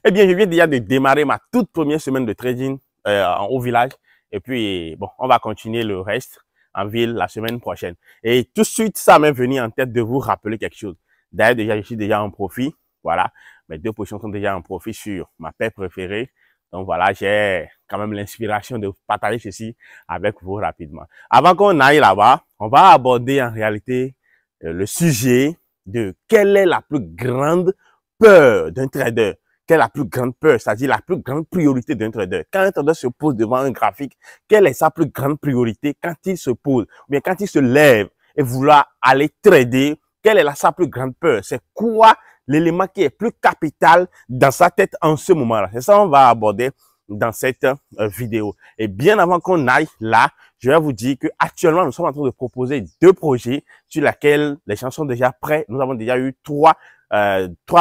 Eh bien, je viens déjà de démarrer ma toute première semaine de trading au village. Et puis, bon, on va continuer le reste en ville la semaine prochaine. Et tout de suite, ça m'est venu en tête de vous rappeler quelque chose. D'ailleurs, déjà, je suis déjà en profit. Voilà. Mes deux positions sont déjà en profit sur ma paire préférée. Donc voilà, j'ai quand même l'inspiration de partager ceci avec vous rapidement. Avant qu'on aille là-bas, on va aborder en réalité le sujet de quelle est la plus grande peur d'un trader. Quelle est la plus grande peur, c'est-à-dire la plus grande priorité d'un trader. Quand un trader se pose devant un graphique, quelle est sa plus grande priorité quand il se pose, ou bien quand il se lève et vouloir aller trader, quelle est sa plus grande peur? C'est quoi l'élément qui est plus capital dans sa tête en ce moment-là? C'est ça qu'on va aborder dans cette vidéo. Et bien avant qu'on aille là, je vais vous dire que actuellement nous sommes en train de proposer deux projets sur lesquels les gens sont déjà prêts. Nous avons déjà eu trois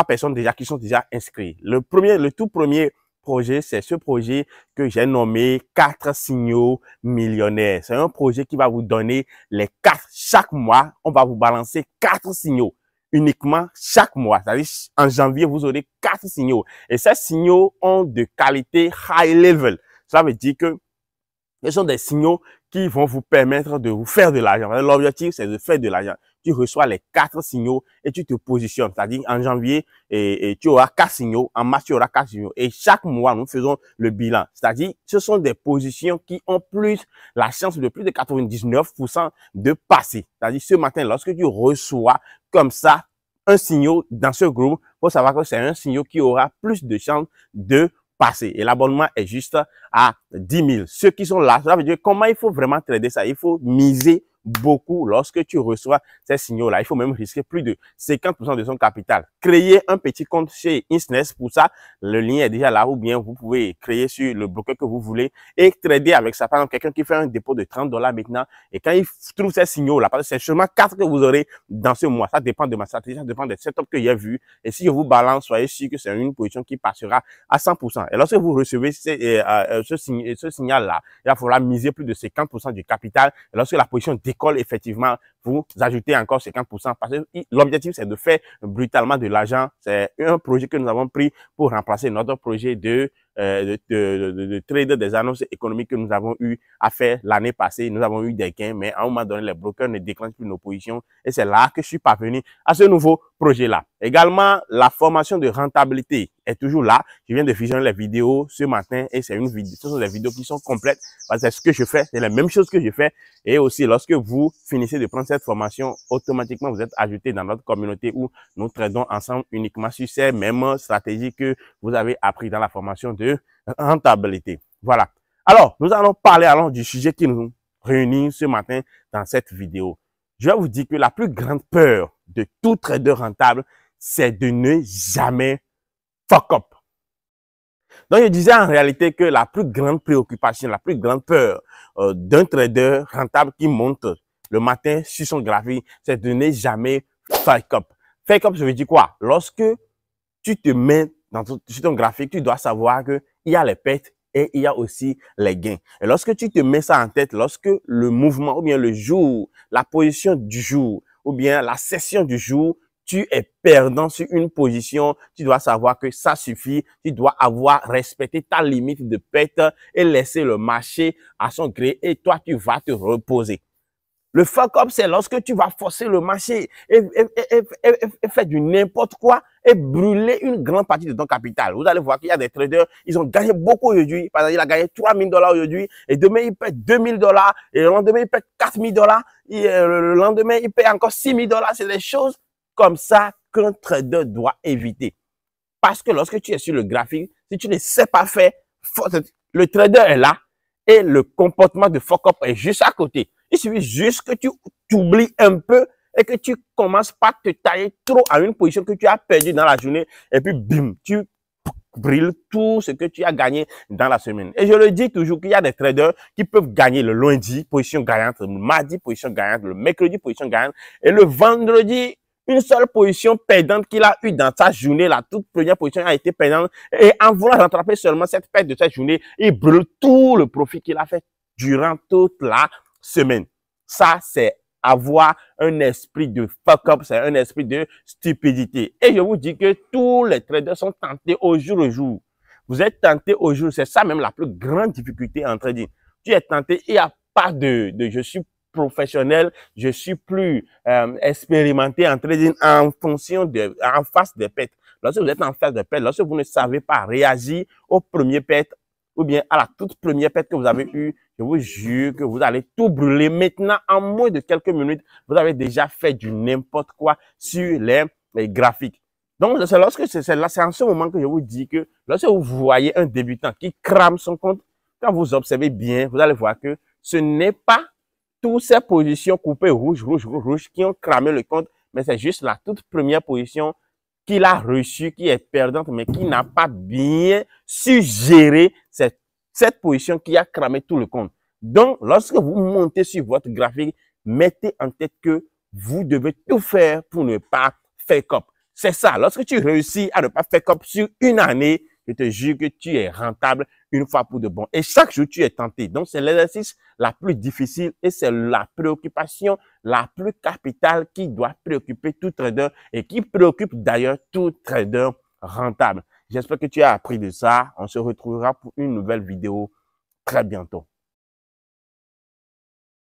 personnes déjà qui sont déjà inscrites. Le tout premier projet, c'est ce projet que j'ai nommé 4 signaux millionnaires. C'est un projet qui va vous donner les 4 chaque mois. On va vous balancer 4 signaux uniquement chaque mois. C'est-à-dire, en janvier, vous aurez 4 signaux. Et ces signaux ont de qualité high level. Ça veut dire que ce sont des signaux qui vont vous permettre de vous faire de l'argent. L'objectif, c'est de faire de l'argent. Tu reçois les 4 signaux et tu te positionnes. C'est-à-dire, en janvier, et tu auras 4 signaux. En mars, tu auras 4 signaux. Et chaque mois, nous faisons le bilan. C'est-à-dire, ce sont des positions qui ont la chance de plus de 99% de passer. C'est-à-dire, ce matin, lorsque tu reçois comme ça un signal dans ce groupe, il faut savoir que c'est un signal qui aura plus de chances de passer. Et l'abonnement est juste à 10 000. Ceux qui sont là, ça veut dire comment il faut vraiment trader ça. Il faut miser beaucoup lorsque tu reçois ces signaux-là. Il faut même risquer plus de 50% de son capital. Créer un petit compte chez Insnest. Pour ça, le lien est déjà là, ou bien vous pouvez créer sur le broker que vous voulez et trader avec ça. Par exemple, quelqu'un qui fait un dépôt de $30 maintenant, et quand il trouve ces signaux-là, parce que c'est seulement 4 que vous aurez dans ce mois. Ça dépend de ma stratégie, ça dépend des setups que j'ai vus. Et si je vous balance, soyez sûr que c'est une position qui passera à 100%. Et lorsque vous recevez ce signal-là, il va falloir miser plus de 50% du capital. Et lorsque la position décolle, effectivement, vous ajoutez encore 50%. Parce que l'objectif, c'est de faire brutalement de l'argent. C'est un projet que nous avons pris pour remplacer notre projet de trader des annonces économiques que nous avons eu à faire l'année passée. Nous avons eu des gains, mais à un moment donné, les brokers ne déclenchent plus nos positions. Et c'est là que je suis parvenu à ce nouveau projet-là. Également, la formation de rentabilité est toujours là. Je viens de visionner les vidéos ce matin et ce sont des vidéos qui sont complètes parce que ce que je fais, c'est la même chose que je fais. Et aussi, lorsque vous finissez de prendre cette formation, automatiquement, vous êtes ajouté dans notre communauté où nous tradons ensemble uniquement sur ces mêmes stratégies que vous avez appris dans la formation de rentabilité. Voilà. Alors, nous allons parler du sujet qui nous réunit ce matin dans cette vidéo. Je vais vous dire que la plus grande peur de tout trader rentable, c'est de ne jamais fuck up. Donc, je disais en réalité que la plus grande préoccupation, la plus grande peur d'un trader rentable qui monte le matin sur son graphique, c'est de ne jamais fuck up. Fuck up, je veux dire quoi? Lorsque tu te mets sur ton graphique, tu dois savoir qu'il y a les pertes et il y a aussi les gains. Et lorsque tu te mets ça en tête, lorsque le mouvement ou bien le jour, la position du jour ou bien la session du jour, tu es perdant sur une position, tu dois savoir que ça suffit, tu dois avoir respecté ta limite de perte et laisser le marché à son gré et toi, tu vas te reposer. Le fuck up, c'est lorsque tu vas forcer le marché et faire du n'importe quoi et brûler une grande partie de ton capital. Vous allez voir qu'il y a des traders, ils ont gagné beaucoup aujourd'hui. Par exemple, il a gagné $3 000 aujourd'hui et demain, il perd $2 000 et le lendemain, il perd $4 000 et le lendemain, il perd encore $6 000. C'est des choses comme ça qu'un trader doit éviter. Parce que lorsque tu es sur le graphique, si tu ne sais pas faire, le trader est là et le comportement de fuck up est juste à côté. Il suffit juste que tu t'oublies un peu et que tu commences pas te tailler trop à une position que tu as perdue dans la journée et puis bim, tu brûles tout ce que tu as gagné dans la semaine. Et je le dis toujours qu'il y a des traders qui peuvent gagner le lundi, position gagnante, le mardi, position gagnante, le mercredi, position gagnante et le vendredi, une seule position perdante qu'il a eue dans sa journée, la toute première position a été perdante et en voulant rattraper seulement cette perte de cette journée, il brûle tout le profit qu'il a fait durant toute la semaine. Ça, c'est avoir un esprit de fuck up, c'est un esprit de stupidité. Et je vous dis que tous les traders sont tentés au jour le jour. Vous êtes tentés au jour, c'est ça même la plus grande difficulté en trading. Tu es tenté, il n'y a pas de je suis professionnel, je suis plus expérimenté en trading en face des pertes. Lorsque vous êtes en face des pertes, lorsque vous ne savez pas réagir aux premiers pertes ou bien à la toute première perte que vous avez eue, je vous jure que vous allez tout brûler. Maintenant, en moins de quelques minutes, vous avez déjà fait du n'importe quoi sur les graphiques. Donc, c'est en ce moment que je vous dis que lorsque vous voyez un débutant qui crame son compte, quand vous observez bien, vous allez voir que ce n'est pas toutes ces positions coupées rouge qui ont cramé le compte, mais c'est juste la toute première position qu'il a reçue, qui est perdante, mais qui n'a pas bien su gérer cette position qui a cramé tout le compte. Donc, lorsque vous montez sur votre graphique, mettez en tête que vous devez tout faire pour ne pas fake up. C'est ça. Lorsque tu réussis à ne pas fake up sur une année, je te jure que tu es rentable une fois pour de bon. Et chaque jour, tu es tenté. Donc, c'est l'exercice la plus difficile et c'est la préoccupation la plus capitale qui doit préoccuper tout trader et qui préoccupe d'ailleurs tout trader rentable. J'espère que tu as appris de ça. On se retrouvera pour une nouvelle vidéo très bientôt.